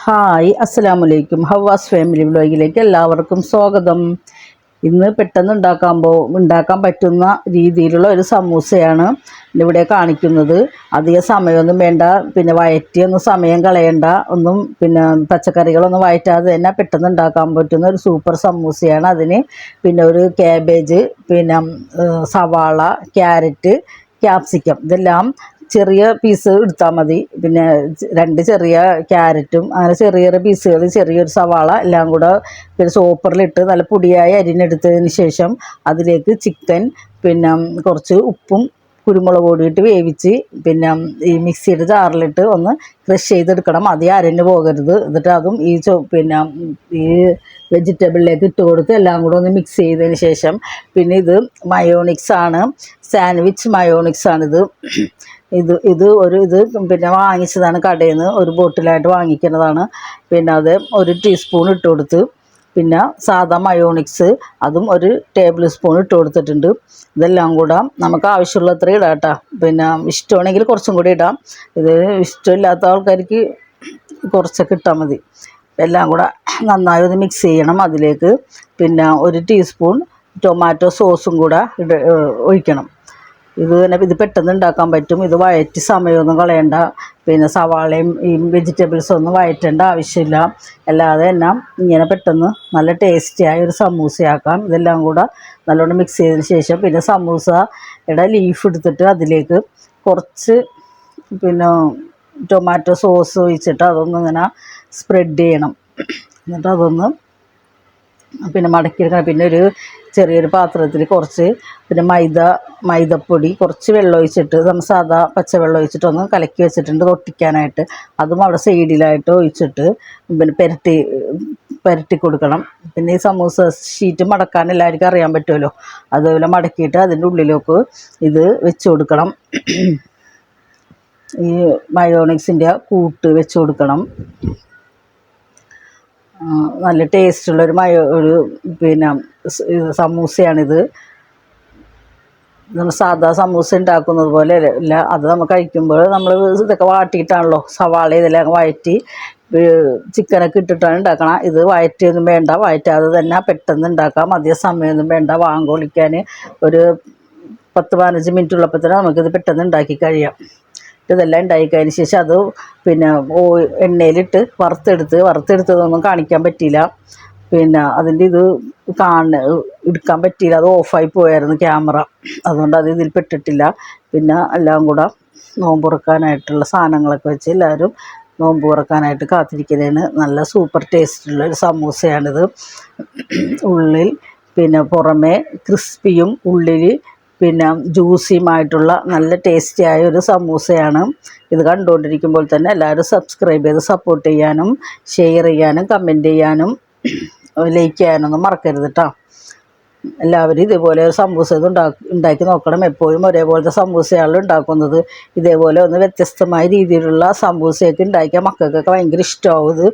Hi അസ്സലാമലൈക്കും. ഹവാസ് family വ്ലോഗിലേക്ക് എല്ലാവർക്കും സ്വാഗതം. ഇന്ന് പെട്ടെന്ന് ഉണ്ടാക്കാൻ പറ്റുന്ന രീതിയിലുള്ള ഒരു സമൂസയാണ് ഇവിടെ കാണിക്കുന്നത്. അധിക സമയമൊന്നും വേണ്ട, പിന്നെ വയറ്റിയൊന്നും സമയം കളയണ്ട, ഒന്നും പിന്നെ പച്ചക്കറികളൊന്നും വയറ്റാതെ തന്നെ പെട്ടെന്ന് ഉണ്ടാക്കാൻ പറ്റുന്ന ഒരു സൂപ്പർ സമൂസയാണ്. അതിന് പിന്നെ ഒരു കാബേജ്, പിന്നെ സവാള, ക്യാരറ്റ്, ക്യാപ്സിക്കം ഇതെല്ലാം ചെറിയ പീസ് എടുത്താൽ മതി. പിന്നെ 2 ചെറിയ ക്യാരറ്റും അങ്ങനെ ചെറിയ ചെറിയ പീസുകൾ, ചെറിയൊരു സവാള എല്ലാം കൂടെ പിന്നെ ചോപ്പറിലിട്ട് നല്ല പൊടിയായി അരിഞ്ഞെടുത്തതിന് ശേഷം അതിലേക്ക് ചിക്കൻ, പിന്നെ കുറച്ച് ഉപ്പും കുരുമുളക് പൊടി ഇട്ട് വേവിച്ച്, പിന്നെ ഈ മിക്സിയുടെ ജാറിലിട്ട് ഒന്ന് ക്രഷ് ചെയ്തെടുക്കണം. അധികം അരഞ്ഞു പോകരുത്. എന്നിട്ട് അതും പിന്നെ ഈ വെജിറ്റബിളിലേക്ക് ഇട്ട് കൊടുത്ത് എല്ലാം കൂടെ ഒന്ന് മിക്സ് ചെയ്തതിന് ശേഷം, പിന്നെ ഇത് മയോണിക്സാണ്, സാൻഡ്വിച്ച് മയോണിക്സാണിത്. ഇത് പിന്നെ വാങ്ങിച്ചതാണ് കടയിൽ നിന്ന്, ഒരു ബോട്ടിലായിട്ട് വാങ്ങിക്കുന്നതാണ്. പിന്നെ അത് 1 ടീസ്പൂൺ ഇട്ട് കൊടുത്ത്, പിന്നെ സാദാ മയോണിക്സ് അതും 1 ടേബിൾ സ്പൂൺ ഇട്ട് കൊടുത്തിട്ടുണ്ട്. ഇതെല്ലാം കൂടെ നമുക്ക് ആവശ്യമുള്ളത്ര ഇടാം കേട്ടോ. പിന്നെ ഇഷ്ടമാണെങ്കിൽ കുറച്ചും കൂടി ഇടാം. ഇത് ഇഷ്ടമില്ലാത്ത ആൾക്കാർക്ക് കുറച്ചൊക്കെ ഇട്ടാൽ മതി. എല്ലാം കൂടെ നന്നായി ഒന്ന് മിക്സ് ചെയ്യണം. അതിലേക്ക് പിന്നെ 1 ടീസ്പൂൺ ടൊമാറ്റോ സോസും കൂടെ ഒഴിക്കണം. ഇത് പെട്ടെന്ന് ഉണ്ടാക്കാൻ പറ്റും. ഇത് വഴറ്റി സമയമൊന്നും കളയണ്ട. പിന്നെ സവാളയും ഈ വെജിറ്റബിൾസൊന്നും വഴറ്റേണ്ട ആവശ്യമില്ല. അല്ലാതെ തന്നെ ഇങ്ങനെ പെട്ടെന്ന് നല്ല ടേസ്റ്റിയായ ഒരു സമൂസയാക്കാം. ഇതെല്ലാം കൂടെ നല്ലോണം മിക്സ് ചെയ്തതിന് ശേഷം പിന്നെ സമൂസയുടെ ലീഫ് എടുത്തിട്ട് അതിലേക്ക് കുറച്ച് പിന്നെ ടൊമാറ്റോ സോസ് ഒഴിച്ചിട്ട് അതൊന്ന് ഇങ്ങനെ സ്പ്രെഡ് ചെയ്യണം. എന്നിട്ട് അതൊന്ന് പിന്നെ മടക്കിയെടുക്കണം. പിന്നെ ഒരു ചെറിയൊരു പാത്രത്തിൽ കുറച്ച് പിന്നെ മൈദപ്പൊടി കുറച്ച് വെള്ളം ഒഴിച്ചിട്ട്, നമ്മൾ സാധാ പച്ചവെള്ളം ഒഴിച്ചിട്ടൊന്ന് കലക്കി വെച്ചിട്ടുണ്ട് ഒട്ടിക്കാനായിട്ട്. അതും അവിടെ സൈഡിലായിട്ട് ഒഴിച്ചിട്ട് പിന്നെ പുരട്ടി കൊടുക്കണം. പിന്നെ ഈ സമൂസ ഷീറ്റ് മടക്കാൻ എല്ലാവർക്കും അറിയാൻ പറ്റുമല്ലോ. അതുപോലെ മടക്കിയിട്ട് അതിൻ്റെ ഉള്ളിലേക്ക് ഇത് വെച്ച് കൊടുക്കണം. ഈ മയോണിക്സിൻ്റെ കൂട്ട് വെച്ച് കൊടുക്കണം. നല്ല ടേസ്റ്റുള്ളൊരു പിന്നെ സമൂസയാണിത്. നമ്മൾ സാധാ സമൂസ ഉണ്ടാക്കുന്നത് പോലെ അല്ല. അത് നമ്മൾ കഴിക്കുമ്പോൾ നമ്മൾ ഇതൊക്കെ വാട്ടിയിട്ടാണല്ലോ, സവാള ഇതെല്ലാം വഴറ്റി ചിക്കനൊക്കെ ഇട്ടിട്ടാണ് ഉണ്ടാക്കണം. ഇത് വഴറ്റിയൊന്നും വേണ്ട, വഴറ്റാതെ തന്നെ പെട്ടെന്ന് ഉണ്ടാക്കാം. അധികം സമയമൊന്നും വേണ്ട. വാങ്ങൊളിക്കാൻ ഒരു 10-15 മിനിറ്റ് ഉള്ളപ്പോൾ തന്നെ നമുക്കിത് പെട്ടെന്ന് ഉണ്ടാക്കി കഴിയാം. ഇതെല്ലാം ഉണ്ടാക്കിക്കതിന് ശേഷം അത് പിന്നെ എണ്ണയിലിട്ട് വറുത്തെടുത്തതൊന്നും കാണിക്കാൻ പറ്റിയില്ല. പിന്നെ അതിൻ്റെ ഇത് എടുക്കാൻ പറ്റിയില്ല. അത് ഓഫായി പോയായിരുന്നു ക്യാമറ. അതുകൊണ്ട് അത് ഇതിൽ പെട്ടിട്ടില്ല. പിന്നെ എല്ലാം കൂടെ നോമ്പ് തുറക്കാനായിട്ടുള്ള സാധനങ്ങളൊക്കെ വെച്ച് എല്ലാവരും നോമ്പ് തുറക്കാനായിട്ട് കാത്തിരിക്കുന്നതിന് നല്ല സൂപ്പർ ടേസ്റ്റുള്ള ഒരു സമൂസയാണിത്. ഉള്ളിൽ പിന്നെ പുറമേ ക്രിസ്പിയും ഉള്ളിൽ പിന്നെ ജ്യൂസിയുമായിട്ടുള്ള നല്ല ടേസ്റ്റിയായ ഒരു സമൂസയാണ്. ഇത് കണ്ടുകൊണ്ടിരിക്കുമ്പോൾ തന്നെ എല്ലാവരും സബ്സ്ക്രൈബ് ചെയ്ത് സപ്പോർട്ട് ചെയ്യാനും ഷെയർ ചെയ്യാനും കമൻറ്റ് ചെയ്യാനും ലൈക്ക് ചെയ്യാനൊന്നും മറക്കരുത് കേട്ടോ. എല്ലാവരും ഇതേപോലെ ഒരു സമൂസ ഉണ്ടാക്കി നോക്കണം. എപ്പോഴും ഒരേപോലത്തെ സമൂസയാണ് ഉണ്ടാക്കുന്നത്. ഇതേപോലെ ഒന്ന് വ്യത്യസ്തമായ രീതിയിലുള്ള സമൂസയൊക്കെ ഉണ്ടാക്കിയാൽ മക്കൾക്കൊക്കെ ഭയങ്കര ഇഷ്ടമാവും. ഇത്